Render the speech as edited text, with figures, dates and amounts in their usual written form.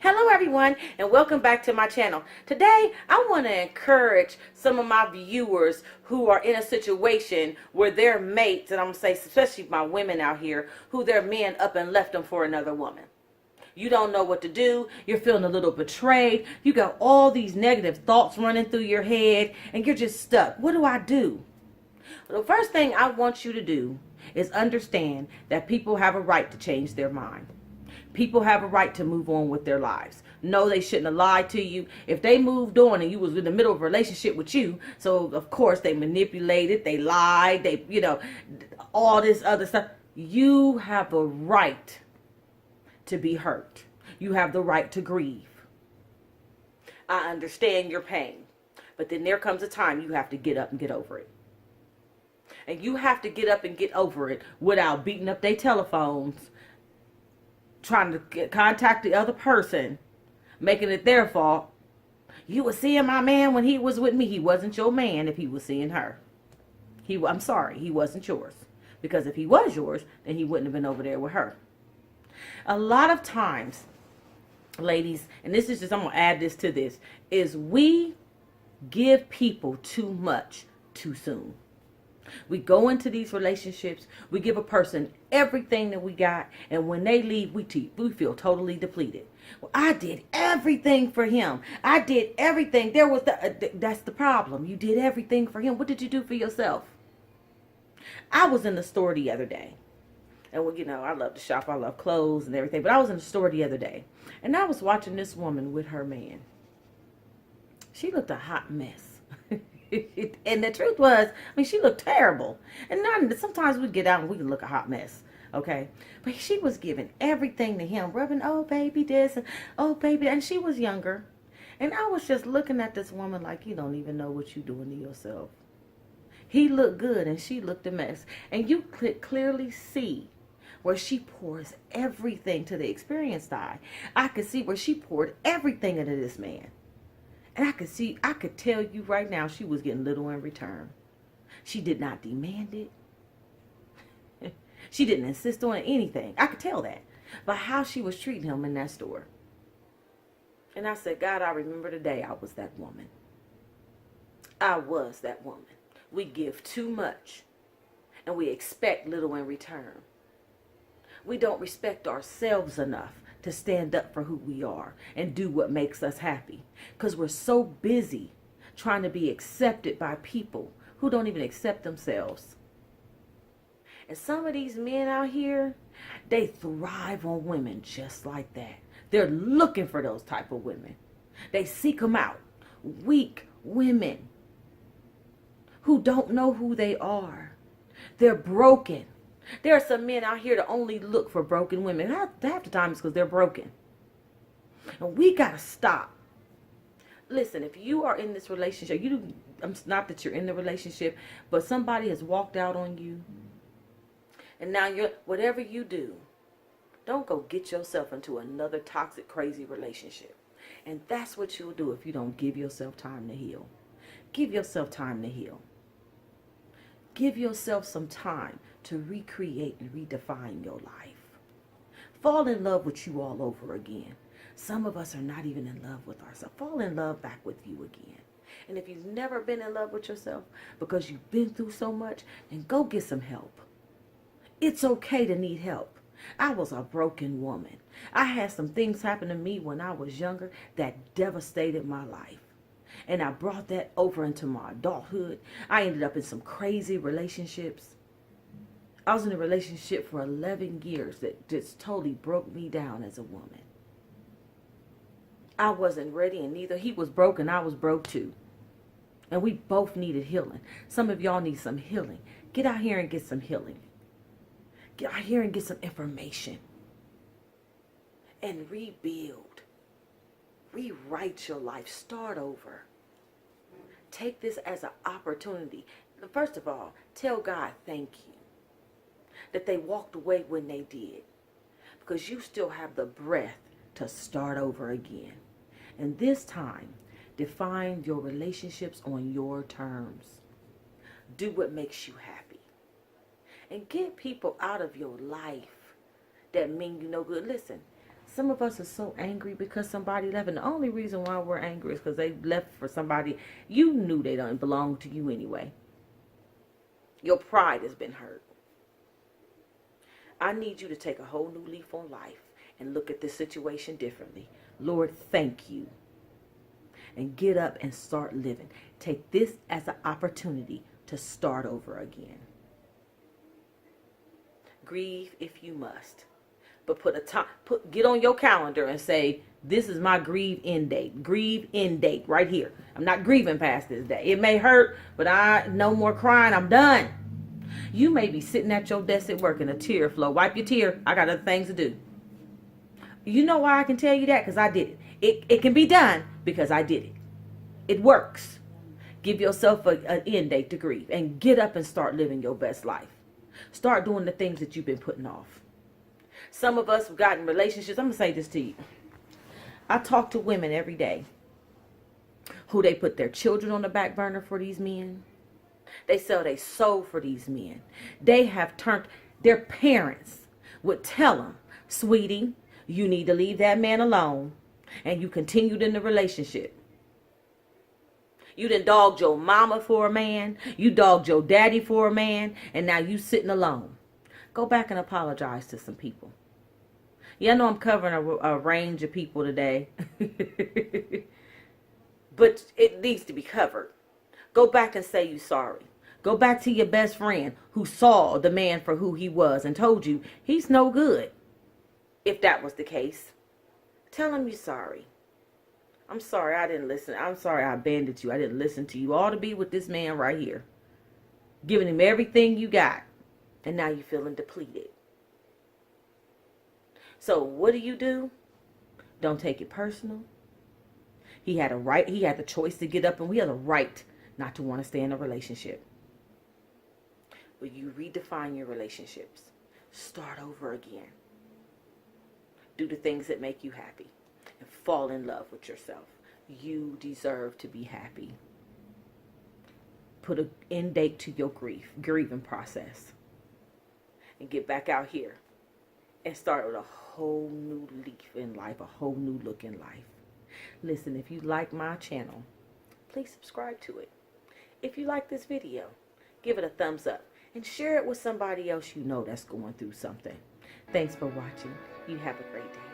Hello everyone and welcome back to my channel. Today I want to encourage some of my viewers who are in a situation where their mates, and I'm going to say especially my women out here, who their men up and left them for another woman. You don't know what to do. You're feeling a little betrayed. You got all these negative thoughts running through your head and you're just stuck. What do I do? Well, the first thing I want you to do is understand that people have a right to change their mind. People have a right to move on with their lives. No, they shouldn't have lied to you. If they moved on and you was in the middle of a relationship with you, so of course they manipulated, they lied, they, all this other stuff. You have a right to be hurt. You have the right to grieve. I understand your pain. But then there comes a time you have to get up and get over it. And you have to get up and get over it without beating up their telephones, trying to contact the other person, making it their fault. You were seeing my man when he was with me. He wasn't your man if he was seeing her. I'm sorry, he wasn't yours. Because if he was yours, then he wouldn't have been over there with her. A lot of times, ladies, and this is just, I'm going to add this to this, is we give people too much too soon. We go into these relationships, we give a person everything that we got, and when they leave, we feel totally depleted. Well, I did everything for him. I did everything. That's the problem. You did everything for him. What did you do for yourself? I was in the store the other day. And well, I love to shop. I love clothes and everything. But I was in the store the other day. And I was watching this woman with her man. She looked a hot mess. And the truth was, she looked terrible. And sometimes we get out and we can look a hot mess. Okay? But she was giving everything to him. Rubbing, oh, baby, this. And, oh, baby. And she was younger. And I was just looking at this woman like, you don't even know what you're doing to yourself. He looked good and she looked a mess. And you could clearly see where she pours everything to the experienced eye. I could see where she poured everything into this man. And I could tell you right now she was getting little in return. She did not demand it. She didn't insist on anything. I could tell that by how she was treating him in that store. And I said, God, I remember the day I was that woman. I was that woman. We give too much and we expect little in return. We don't respect ourselves enough to stand up for who we are and do what makes us happy. Because we're so busy trying to be accepted by people who don't even accept themselves. And some of these men out here, they thrive on women just like that. They're looking for those type of women. They seek them out. Weak women who don't know who they are. They're broken. There are some men out here that only look for broken women. Half the time it's because they're broken. And we got to stop. Listen, if you are in this relationship, not that you're in the relationship, but somebody has walked out on you. And now whatever you do, don't go get yourself into another toxic, crazy relationship. And that's what you'll do if you don't give yourself time to heal. Give yourself time to heal. Give yourself some time to recreate and redefine your life. Fall in love with you all over again. Some of us are not even in love with ourselves. Fall in love back with you again. And if you've never been in love with yourself because you've been through so much, then go get some help. It's okay to need help. I was a broken woman. I had some things happen to me when I was younger that devastated my life. And I brought that over into my adulthood. I ended up in some crazy relationships. I was in a relationship for 11 years that just totally broke me down as a woman. I wasn't ready, and neither he was broke and I was broke too. And we both needed healing. Some of y'all need some healing. Get out here and get some healing. Get out here and get some information. And rebuild. Rewrite your life. Start over. Take this as an opportunity. First of all, tell God thank you that they walked away when they did. Because you still have the breath to start over again. And this time, define your relationships on your terms. Do what makes you happy. And get people out of your life that mean you no good. Listen, Some of us are so angry because somebody left. And the only reason why we're angry is because they left for somebody you knew they don't belong to you anyway. Your pride has been hurt. I need you to take a whole new leaf on life and look at this situation differently. Lord, thank you. And get up and start living. Take this as an opportunity to start over again. Grieve if you must. But get on your calendar and say, this is my grieve end date. Grieve end date right here. I'm not grieving past this day. It may hurt, but no more crying. I'm done. You may be sitting at your desk at work and a tear flow. Wipe your tear. I got other things to do. You know why I can tell you that? Because I did it. It can be done because I did it. It works. Give yourself an end date to grieve and get up and start living your best life. Start doing the things that you've been putting off. Some of us have gotten relationships. I'm going to say this to you. I talk to women every day who they put their children on the back burner for these men. They sell their soul for these men. They have turned, their parents would tell them, sweetie, you need to leave that man alone. And you continued in the relationship. You done dogged your mama for a man. You dogged your daddy for a man. And now you sitting alone. Go back and apologize to some people. Yeah, I know I'm covering a range of people today. But it needs to be covered. Go back and say you're sorry. Go back to your best friend who saw the man for who he was and told you he's no good. If that was the case, tell him you're sorry. I'm sorry I didn't listen. I'm sorry I abandoned you. I didn't listen to you. All to be with this man right here. Giving him everything you got. And now you're feeling depleted. So what do? Don't take it personal. He had the choice to get up, and we had a right not to want to stay in a relationship. But you redefine your relationships. Start over again. Do the things that make you happy. And fall in love with yourself. You deserve to be happy. Put an end date to your grieving process. And get back out here. And start with a whole new leaf in life. A whole new look in life. Listen, if you like my channel, please subscribe to it. If you like this video, give it a thumbs up. And share it with somebody else you know that's going through something. Thanks for watching. You have a great day.